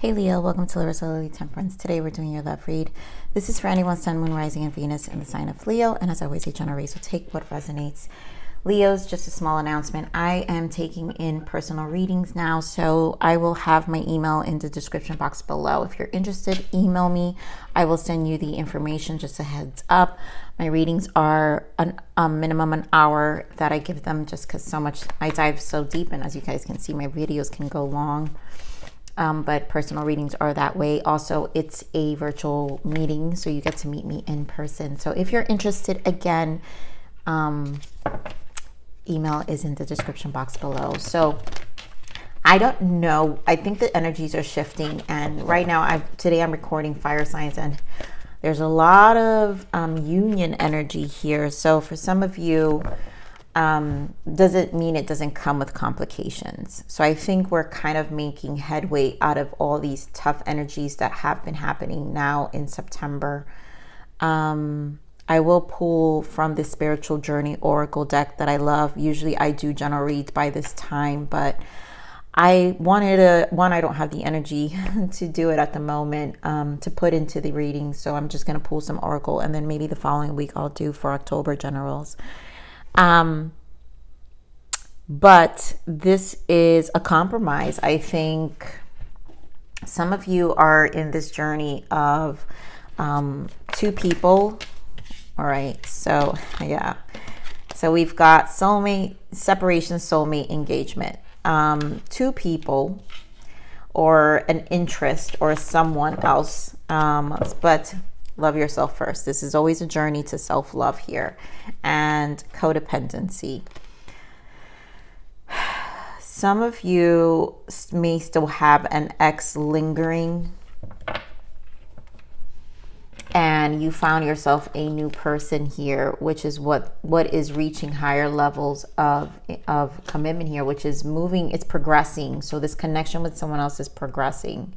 Hey Leo, welcome to Larisa Lili Temperance. Today we're doing your love read. This is for anyone Sun, Moon, Rising, and Venus in the sign of Leo. And as always, each generate, so take what resonates. Leo's, just a small announcement. I am taking in personal readings now, so I will have my email in the description box below. If you're interested, email me. I will send you the information, just a heads up. My readings are a minimum an hour that I give them just because so much, I dive so deep, and as you guys can see, my videos can go long. But personal readings are that way. Also, it's a virtual meeting, so you get to meet me in person. So if you're interested, again, email is in the description box below. So I don't know. I think the energies are shifting, and right now, today I'm recording fire signs, and there's a lot of union energy here. So for some of you, doesn't mean it doesn't come with complications. So I think we're kind of making headway out of all these tough energies that have been happening now in September. I will pull from the Spiritual Journey Oracle deck that I love. Usually I do general reads by this time, but I wanted I don't have the energy to do it at the moment, to put into the reading. So I'm just going to pull some Oracle, and then maybe the following week I'll do for October generals. But this is a compromise. I think some of you are in this journey of two people. All right. So yeah. So we've got soulmate, separation, soulmate, engagement. Two people or an interest or someone else. But love yourself first. This is always a journey to self-love here. And codependency. Some of you may still have an ex lingering, and you found yourself a new person here, which is what is reaching higher levels of commitment here, which is moving, it's progressing. So this connection with someone else is progressing,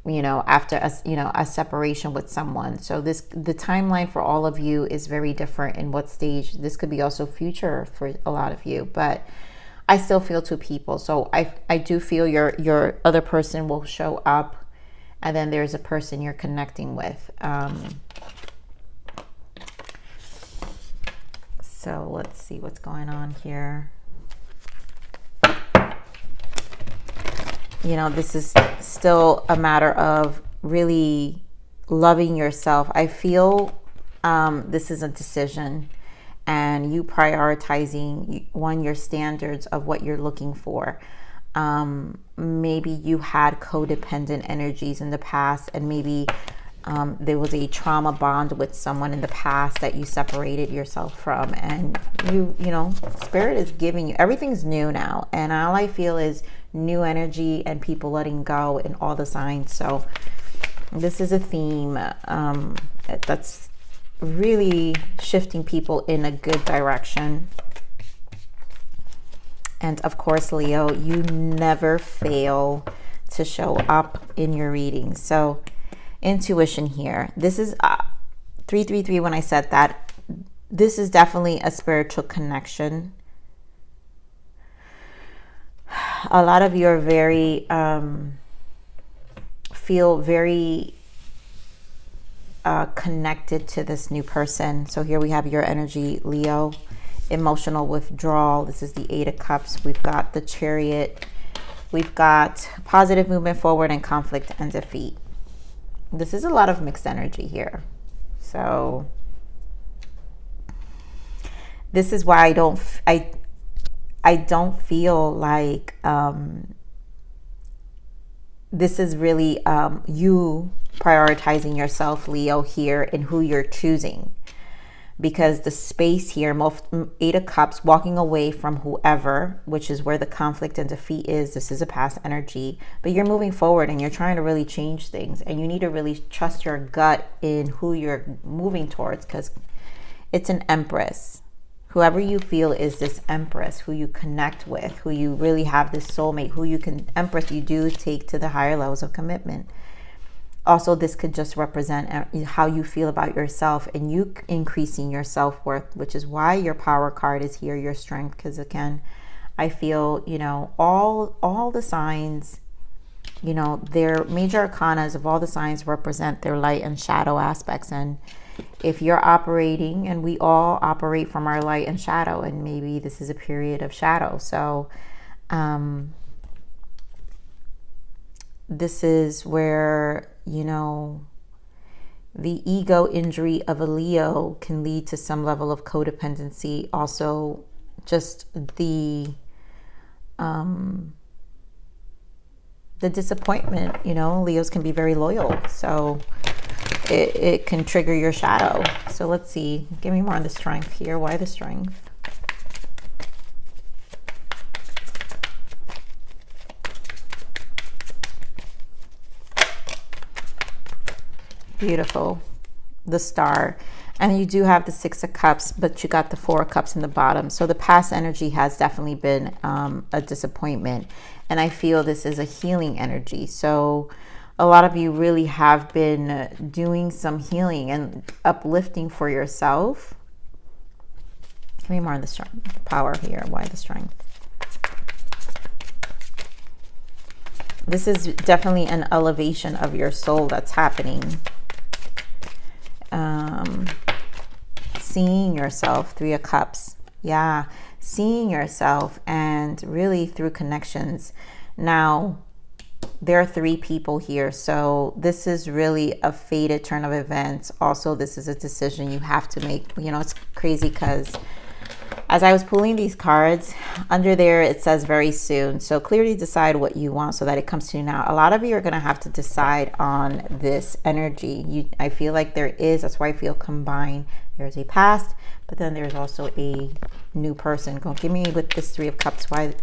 after a separation with someone. So the timeline for all of you is very different in what stage. This could be also future for a lot of you, but I still feel two people. So I do feel your other person will show up, and then there's a person you're connecting with. So let's see what's going on here. This is still a matter of really loving yourself. I feel this is a decision, and you prioritizing your standards of what you're looking for. Maybe you had codependent energies in the past, and maybe there was a trauma bond with someone in the past that you separated yourself from, and Spirit is giving you, everything's new now, and all I feel is new energy and people letting go in all the signs. So this is a theme that's really shifting people in a good direction. And of course, Leo, you never fail to show up in your readings. So intuition here. This is 333 when I said that. This is definitely a spiritual connection. A lot of you are very, feel very connected to this new person. So here we have your energy, Leo. Emotional withdrawal. This is the Eight of Cups. We've got the Chariot. We've got positive movement forward and conflict and defeat. This is a lot of mixed energy here. So this is why I don't feel like this is really you prioritizing yourself, Leo, here in who you're choosing. Because the space here, Eight of Cups, walking away from whoever, which is where the conflict and defeat is. This is a past energy, but you're moving forward and you're trying to really change things, and you need to really trust your gut in who you're moving towards, because it's an Empress. Whoever you feel is this Empress, who you connect with, who you really have this soulmate, Empress, you do take to the higher levels of commitment. Also, this could just represent how you feel about yourself and you increasing your self-worth, which is why your power card is here, your strength. Because again, I feel, all the signs you know, their major arcanas of all the signs represent their light and shadow aspects. And if you're operating, and we all operate from our light and shadow, and maybe this is a period of shadow. So this is where, you know, the ego injury of a Leo can lead to some level of codependency. Also, just the disappointment, you know, Leos can be very loyal. So it can trigger your shadow. So let's see. Give me more on the strength here. Why the strength? Beautiful. The Star. And you do have the Six of Cups, but you got the Four of Cups in the bottom. So the past energy has definitely been a disappointment. And I feel this is a healing energy. So a lot of you really have been doing some healing and uplifting for yourself. Give me more on the strength, power here. Why the strength? This is definitely an elevation of your soul that's happening. Seeing yourself, Three of Cups. Yeah, seeing yourself, and really through connections. Now, there are three people here, so this is really a fated turn of events. Also, this is a decision you have to make. You know, it's crazy because as I was pulling these cards, under there it says very soon. So clearly decide what you want so that it comes to you now. A lot of you are going to have to decide on this energy. I feel like there is, that's why I feel combined. There's a past, but then there's also a new person. Go give me with this Three of Cups. Why?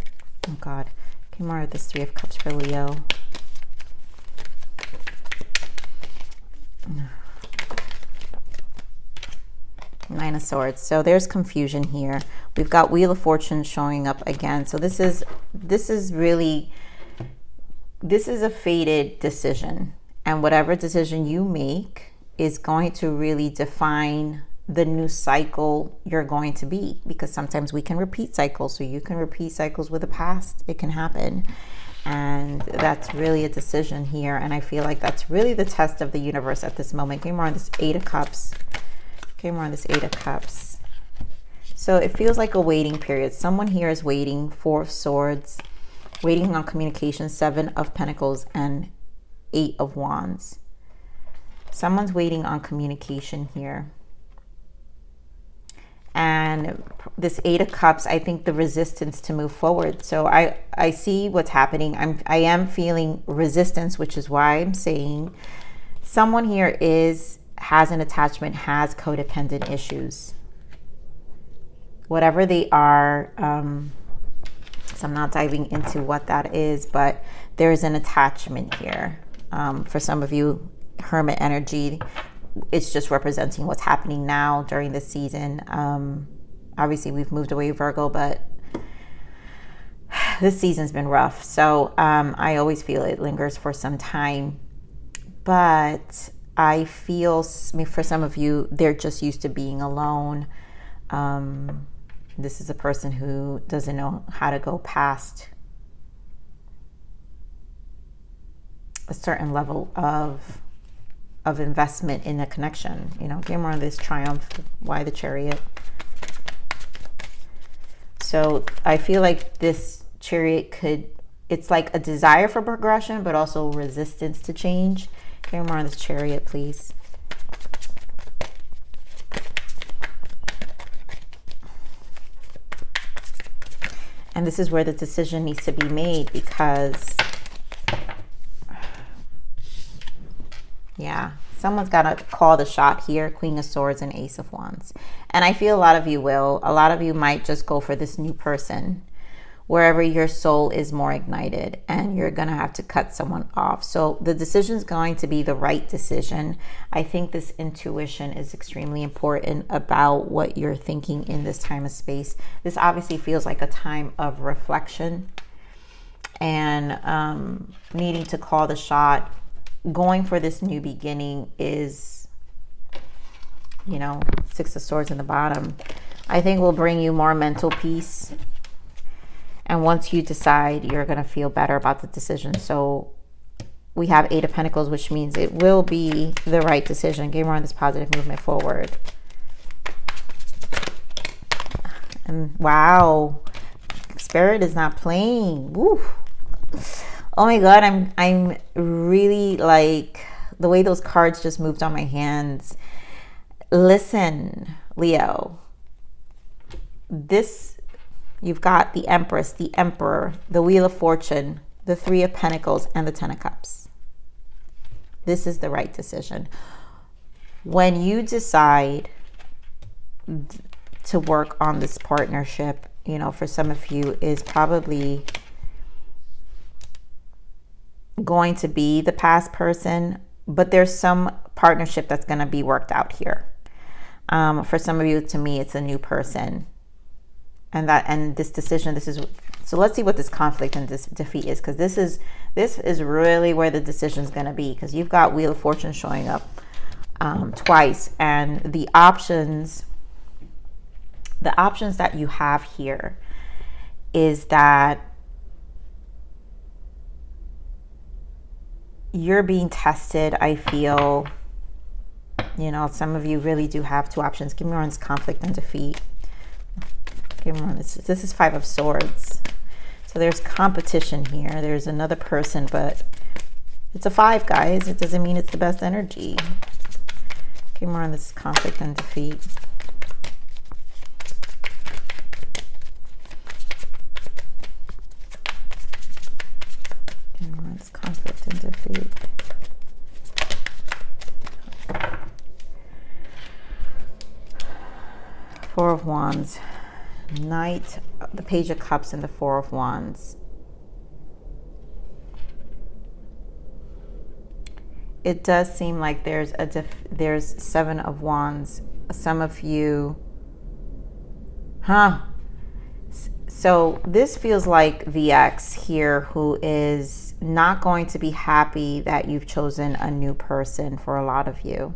Oh God. Give me more with this Three of Cups for Leo. Nine of Swords. So there's confusion here. We've got Wheel of Fortune showing up again. So this is a fated decision, and whatever decision you make is going to really define the new cycle you're going to be, because sometimes we can repeat cycles. So you can repeat cycles with the past. It can happen. And that's really a decision here. And I feel like that's really the test of the universe at this moment. Give me more on this Eight of Cups. Okay, more on this Eight of Cups. So it feels like a waiting period. Someone here is waiting. Four of Swords, waiting on communication. Seven of Pentacles and Eight of Wands. Someone's waiting on communication here. And this Eight of Cups, I think the resistance to move forward. So I see what's happening. I am feeling resistance, which is why I'm saying someone here has an attachment, has codependent issues. Whatever they are, so I'm not diving into what that is, but there's an attachment here. For some of you, Hermit energy, it's just representing what's happening now during this season. Obviously, we've moved away Virgo, but this season's been rough. So I always feel it lingers for some time. But I feel for some of you, they're just used to being alone. This is a person who doesn't know how to go past a certain level of investment in a connection. You know, give more on this Triumph. Why the Chariot? So I feel like this Chariot it's like a desire for progression, but also resistance to change. Give more on this Chariot, please. And this is where the decision needs to be made, because yeah, someone's got to call the shot here. Queen of Swords and Ace of Wands. And I feel a lot of you will. A lot of you might just go for this new person, wherever your soul is more ignited, and you're going to have to cut someone off. So the decision is going to be the right decision. I think this intuition is extremely important about what you're thinking in this time of space. This obviously feels like a time of reflection and needing to call the shot. Going for this new beginning is, you know, Six of Swords in the bottom. I think will bring you more mental peace. And once you decide, you're going to feel better about the decision. So we have Eight of Pentacles, which means it will be the right decision. Give more on this positive movement forward. And wow, Spirit is not playing. Woo. Oh my God, I'm really like the way those cards just moved on my hands. Listen, Leo, this, you've got the Empress, the Emperor, the Wheel of Fortune, the Three of Pentacles, and the Ten of Cups. This is the right decision. When you decide to work on this partnership, you know, for some of you is probably going to be the past person, but there's some partnership that's going to be worked out here. For some of you, to me, it's a new person. And this decision, this is, so let's see what this conflict and this defeat is, because this is really where the decision is going to be, because you've got Wheel of Fortune showing up twice, and the options that you have here is that you're being tested. I feel, you know, some of you really do have two options. Give me more on this conflict and defeat. Give me more on this. This is Five of Swords. So there's competition here. There's another person, but it's a 5, guys. It doesn't mean it's the best energy. Give me more on this conflict and defeat. Give me more on this conflict and defeat. Four of Wands, Knight, the Page of Cups, and the Four of Wands. It does seem like there's Seven of Wands. Some of you, so this feels like the ex here who is not going to be happy that you've chosen a new person for a lot of you.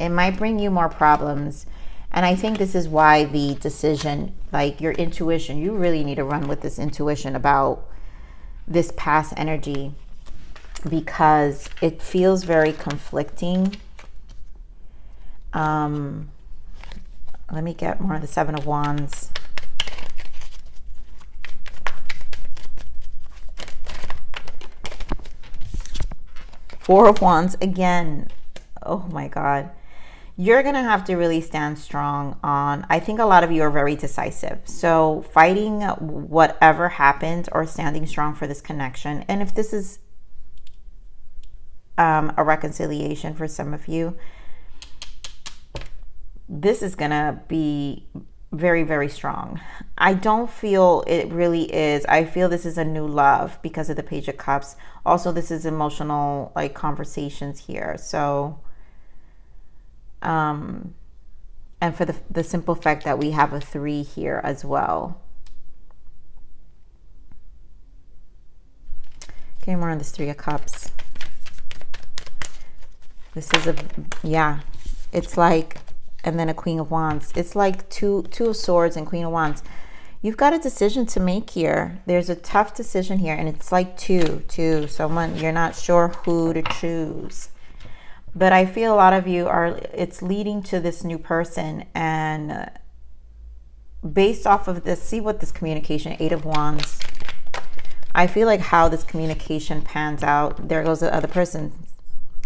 It might bring you more problems. And I think this is why the decision, like your intuition, you really need to run with this intuition about this past energy, because it feels very conflicting. Let me get more of the Seven of Wands. Four of Wands again. Oh my God. You're going to have to really stand strong on, I think a lot of you are very decisive. So fighting whatever happened or standing strong for this connection. And if this is a reconciliation for some of you, this is going to be very, very strong. I don't feel it really is. I feel this is a new love because of the Page of Cups. Also, this is emotional, like, conversations here. So and for the simple fact that we have a 3 here as well. Okay, more on this Three of Cups. This is it's like, and then a Queen of Wands. It's like two of Swords and Queen of Wands. You've got a decision to make here. There's a tough decision here, and it's like two. Someone, you're not sure who to choose. But I feel a lot of you are, it's leading to this new person, and based off of this, see what this communication, Eight of Wands. I feel like how this communication pans out. There goes the other person,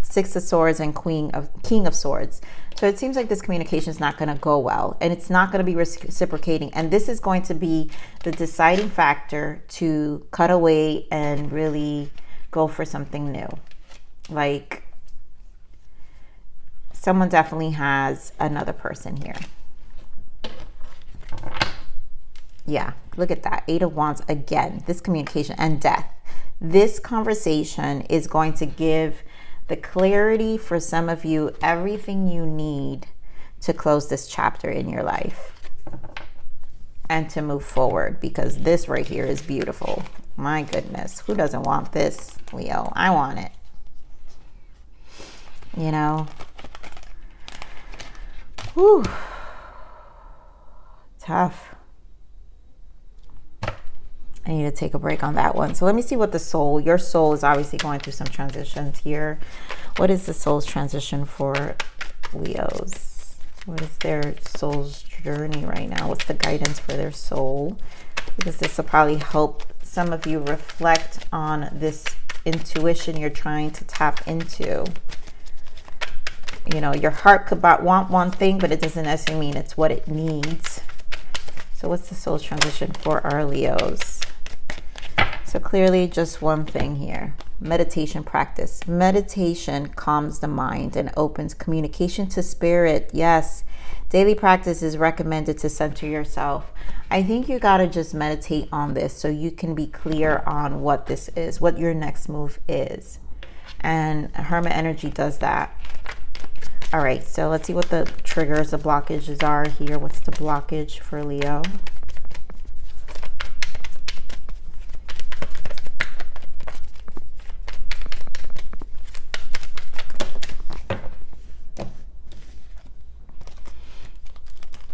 Six of Swords and King of Swords. So it seems like this communication is not going to go well, and it's not going to be reciprocating. And this is going to be the deciding factor to cut away and really go for something new. Like, someone definitely has another person here. Yeah, look at that. Eight of Wands again. This communication and death. This conversation is going to give the clarity for some of you, everything you need to close this chapter in your life and to move forward, because this right here is beautiful. My goodness, who doesn't want this, Leo? I want it. You know? I need to take a break on that one. So let me see what the soul, your soul is obviously going through some transitions here. What is the soul's transition for Leos? What is their soul's journey right now? What's the guidance for their soul? Because this will probably help some of you reflect on this intuition you're trying to tap into. You know, your heart could want one thing, but it doesn't necessarily mean it's what it needs. So what's the soul's transition for our Leos? So clearly just one thing here. Meditation practice. Meditation calms the mind and opens communication to spirit. Yes, daily practice is recommended to center yourself. I think you got to just meditate on this so you can be clear on what this is, what your next move is. And Hermit energy does that. All right, so let's see what the triggers, the blockages are here. What's the blockage for Leo?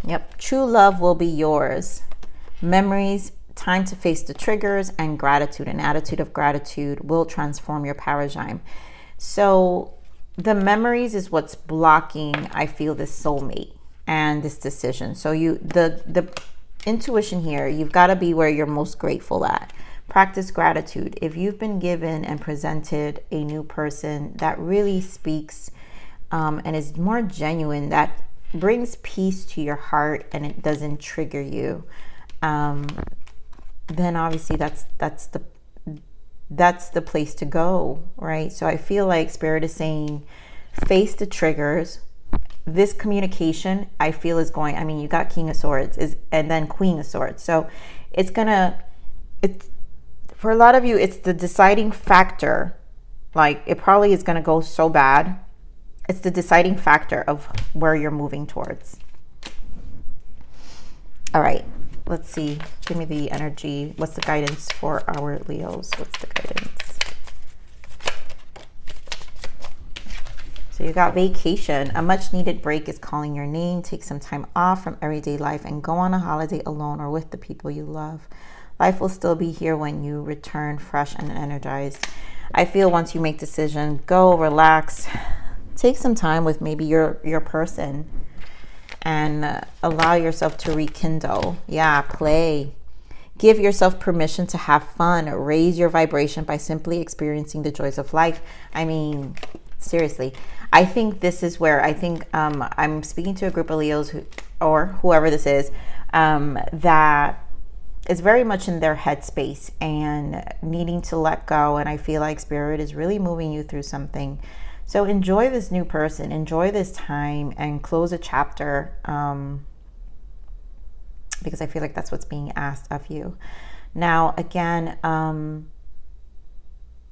Yep, true love will be yours. Memories, time to face the triggers, and gratitude. An attitude of gratitude will transform your paradigm. So the memories is what's blocking, I feel, this soulmate and this decision. So the intuition here, you've got to be where you're most grateful at. Practice gratitude. If you've been given and presented a new person that really speaks and is more genuine, that brings peace to your heart and it doesn't trigger you, then obviously that's the place to go, right? So I feel like Spirit is saying face the triggers. This communication, I feel, is going, I mean, you got King of Swords and then Queen of Swords. So it's for a lot of you, it's the deciding factor. Like, it probably is going to go so bad. It's the deciding factor of where you're moving towards. All right, let's see. Give me the energy. What's the guidance for our Leos? What's the guidance? So you got vacation. A much needed break is calling your name. Take some time off from everyday life and go on a holiday alone or with the people you love. Life will still be here when you return fresh and energized. I feel once you make decision, go relax. Take some time with maybe your person and allow yourself to rekindle. Yeah, play. Give yourself permission to have fun. Raise your vibration by simply experiencing the joys of life. I mean, seriously, I think this is where I think I'm speaking to a group of Leos or whoever this is that is very much in their headspace and needing to let go. And I feel like Spirit is really moving you through something. So enjoy this new person, enjoy this time, and close a chapter because I feel like that's what's being asked of you. Now, again,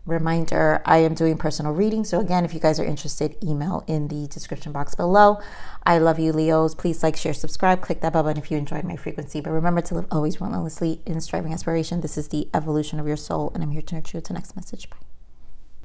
reminder, I am doing personal reading. So again, if you guys are interested, email in the description box below. I love you, Leos. Please like, share, subscribe, click that bell button if you enjoyed my frequency. But remember to live always relentlessly in striving aspiration. This is the evolution of your soul, and I'm here to nurture you. To next message. Bye.